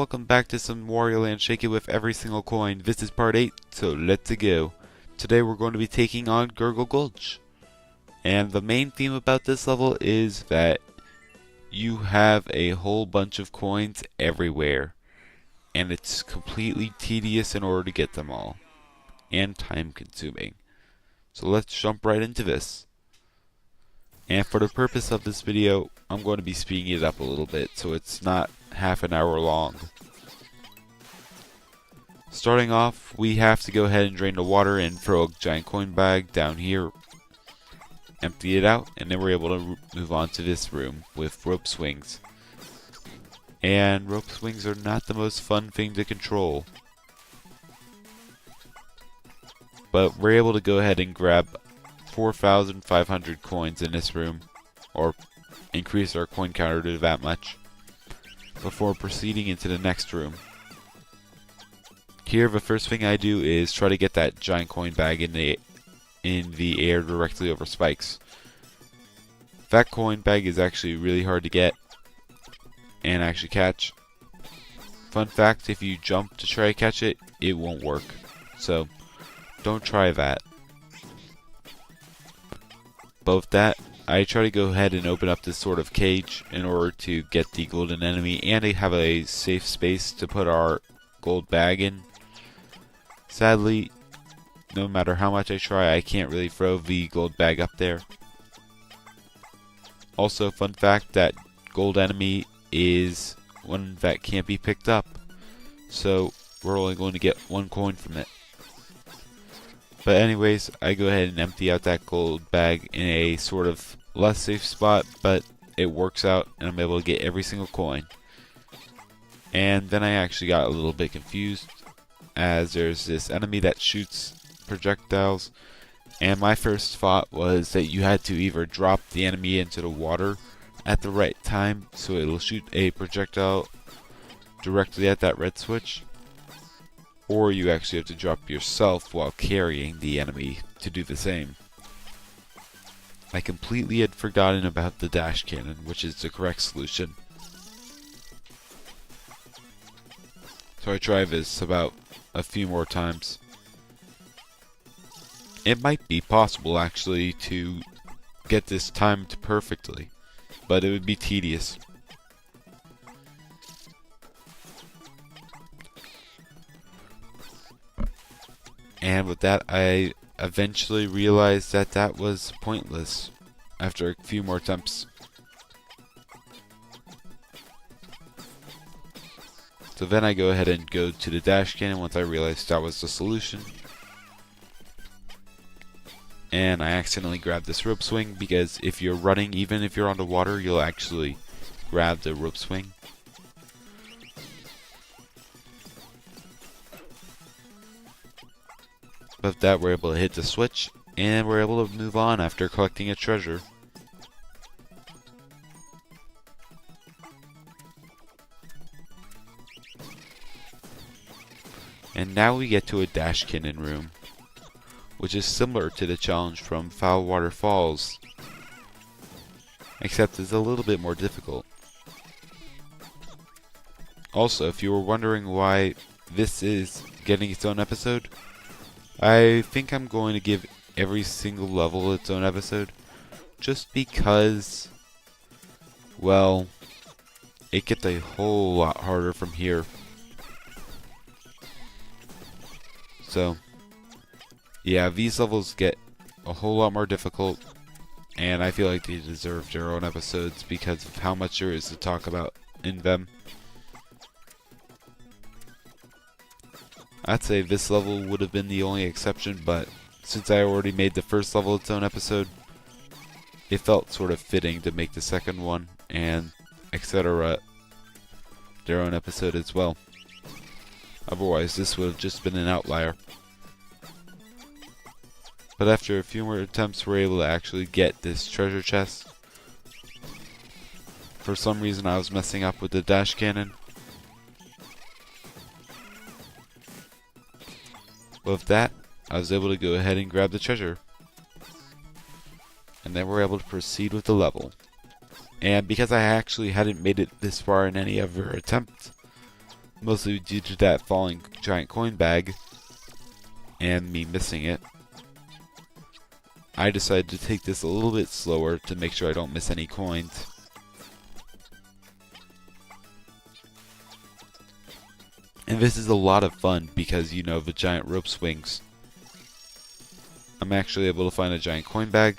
welcome back to some Wario Land Shake It with every single coin. This is part 8, so let's go. Today we're going to be taking on Gurgle Gulch. And the main theme about this level is that you have a whole bunch of coins everywhere. And it's completely tedious in order to get them all. And time consuming. So let's jump right into this. And for the purpose of this video, I'm going to be speeding it up a little bit so it's not half an hour long. Starting off, we have to go ahead and drain the water and throw a giant coin bag down here. Empty it out, and then we're able to move on to this room with rope swings. And rope swings are not the most fun thing to control. But we're able to go ahead and grab 4,500 coins in this room, or increase our coin counter to that much, before proceeding into the next room. Here, the first thing I do is try to get that giant coin bag in the air directly over spikes. That coin bag is actually really hard to get and actually catch. Fun fact, if you jump to try to catch it, it won't work. So, don't try that. But with that, I try to go ahead and open up this sort of cage in order to get the golden enemy and to have a safe space to put our gold bag in. Sadly, no matter how much I try, I can't really throw the gold bag up there. Also, fun fact, that gold enemy is one that can't be picked up, so we're only going to get one coin from it. But anyways, I go ahead and empty out that gold bag in a sort of less safe spot, but it works out and I'm able to get every single coin. And then I actually got a little bit confused, as there's this enemy that shoots projectiles, and my first thought was that you had to either drop the enemy into the water at the right time so it'll shoot a projectile directly at that red switch, or you actually have to drop yourself while carrying the enemy to do the same. I completely had forgotten about the dash cannon, which is the correct solution. So I try this about a few more times. It might be possible actually to get this timed perfectly, but it would be tedious. And with that, I eventually realized that that was pointless after a few more attempts. So then I go ahead and go to the dash cannon once I realized that was the solution. And I accidentally grabbed this rope swing, because if you're running, even if you're on the water, you'll actually grab the rope swing. With that, we're able to hit the switch, and we're able to move on after collecting a treasure. And now we get to a dash cannon room, which is similar to the challenge from Foul Water Falls, except it's a little bit more difficult. Also, if you were wondering why this is getting its own episode, I think I'm going to give every single level its own episode, just because, well, it gets a whole lot harder from here. So, yeah, these levels get a whole lot more difficult, and I feel like they deserve their own episodes because of how much there is to talk about in them. I'd say this level would have been the only exception, but since I already made the first level its own episode, it felt sort of fitting to make the second one, and etc. their own episode as well. Otherwise, this would have just been an outlier. But after a few more attempts, we're able to actually get this treasure chest. For some reason, I was messing up with the dash cannon. With that, I was able to go ahead and grab the treasure. And then we're able to proceed with the level. And because I actually hadn't made it this far in any other attempt, mostly due to that falling giant coin bag and me missing it. I decided to take this a little bit slower to make sure I don't miss any coins. And this is a lot of fun because, you know, the giant rope swings. I'm actually able to find a giant coin bag,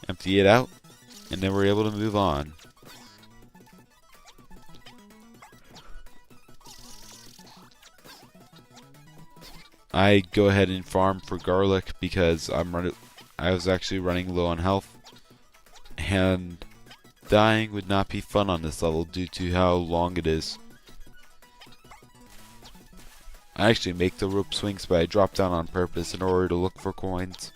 empty it out, and then we're able to move on. I go ahead and farm for garlic because I was actually running low on health, and dying would not be fun on this level due to how long it is. I actually make the rope swings, but I drop down on purpose in order to look for coins.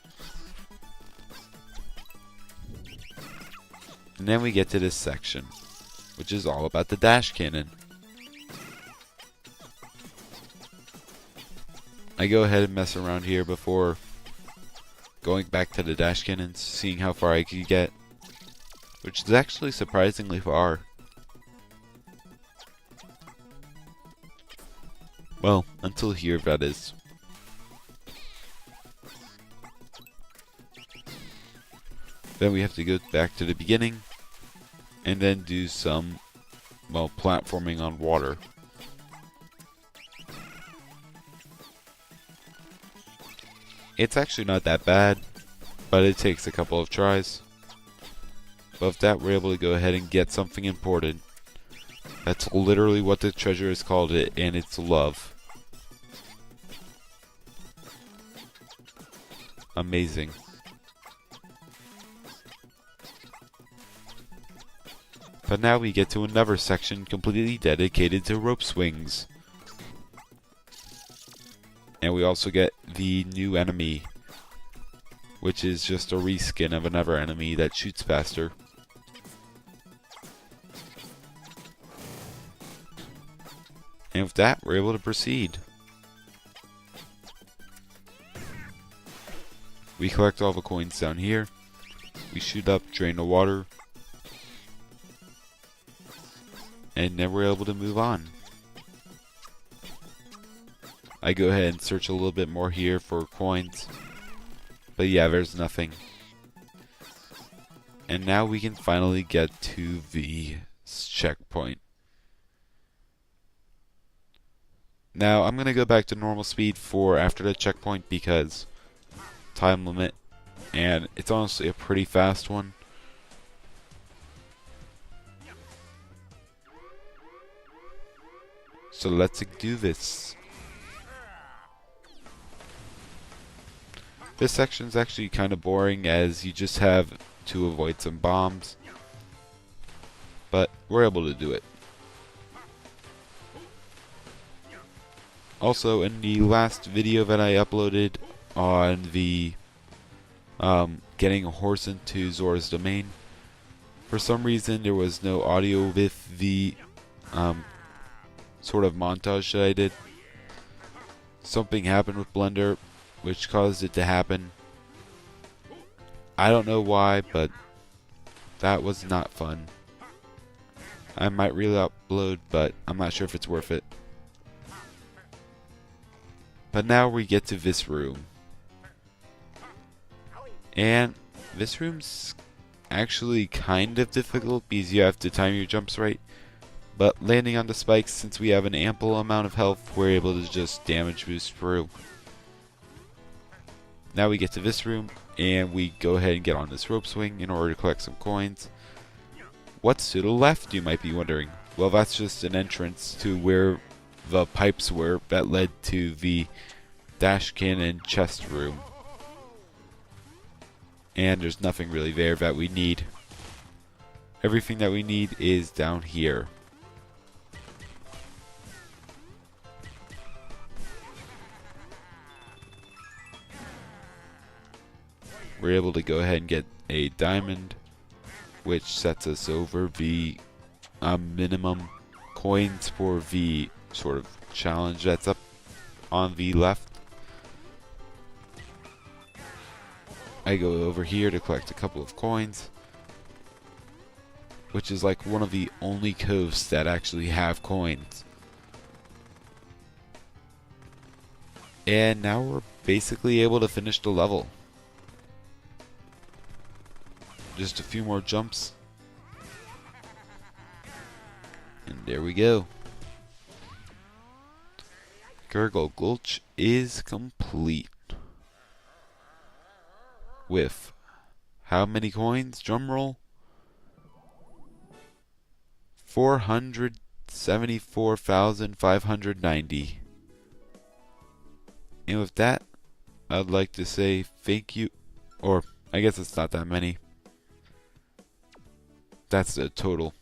And then we get to this section, which is all about the dash cannon. I go ahead and mess around here before going back to the dash cannons, seeing how far I could get, which is actually surprisingly far. Well, until here, that is. Then we have to go back to the beginning, and then do some, well, platforming on water. It's actually not that bad, but it takes a couple of tries. But with that, we're able to go ahead and get something important. That's literally what the treasure has called it, and it's love. Amazing. But now we get to another section completely dedicated to rope swings. And we also get the new enemy, which is just a reskin of another enemy that shoots faster. And with that, we're able to proceed. We collect all the coins down here. We shoot up, drain the water. And then we're able to move on. I go ahead and search a little bit more here for coins. But yeah, there's nothing. And now we can finally get to the checkpoint. Now I'm going to go back to normal speed for after the checkpoint because time limit, and it's honestly a pretty fast one. So let's do this. This section's actually kind of boring as you just have to avoid some bombs, but we're able to do it. Also, in the last video that I uploaded on the getting a horse into Zora's domain, for some reason there was no audio with the sort of montage that I did. Something happened with Blender which caused it to happen. I don't know why, but that was not fun. I might re-upload, but I'm not sure if it's worth it. But now we get to this room. And this room's actually kind of difficult because you have to time your jumps right. But landing on the spikes, since we have an ample amount of health, we're able to just damage boost through. Now we get to this room, and we go ahead and get on this rope swing in order to collect some coins. What's to the left, you might be wondering? Well, that's just an entrance to where the pipes were that led to the dash cannon chest room. And there's nothing really there that we need. Everything that we need is down here. We're able to go ahead and get a diamond, which sets us over the minimum coins for the sort of challenge that's up on the left. I go over here to collect a couple of coins, which is like one of the only coves that actually have coins. And now we're basically able to finish the level. Just a few more jumps. And there we go. Gurgle Gulch is complete. With how many coins? Drum roll. 474,590. And with that, I'd like to say thank you. Or, I guess it's not that many. That's the total.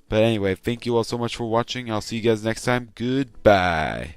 But anyway, thank you all so much for watching. I'll see you guys next time. Goodbye.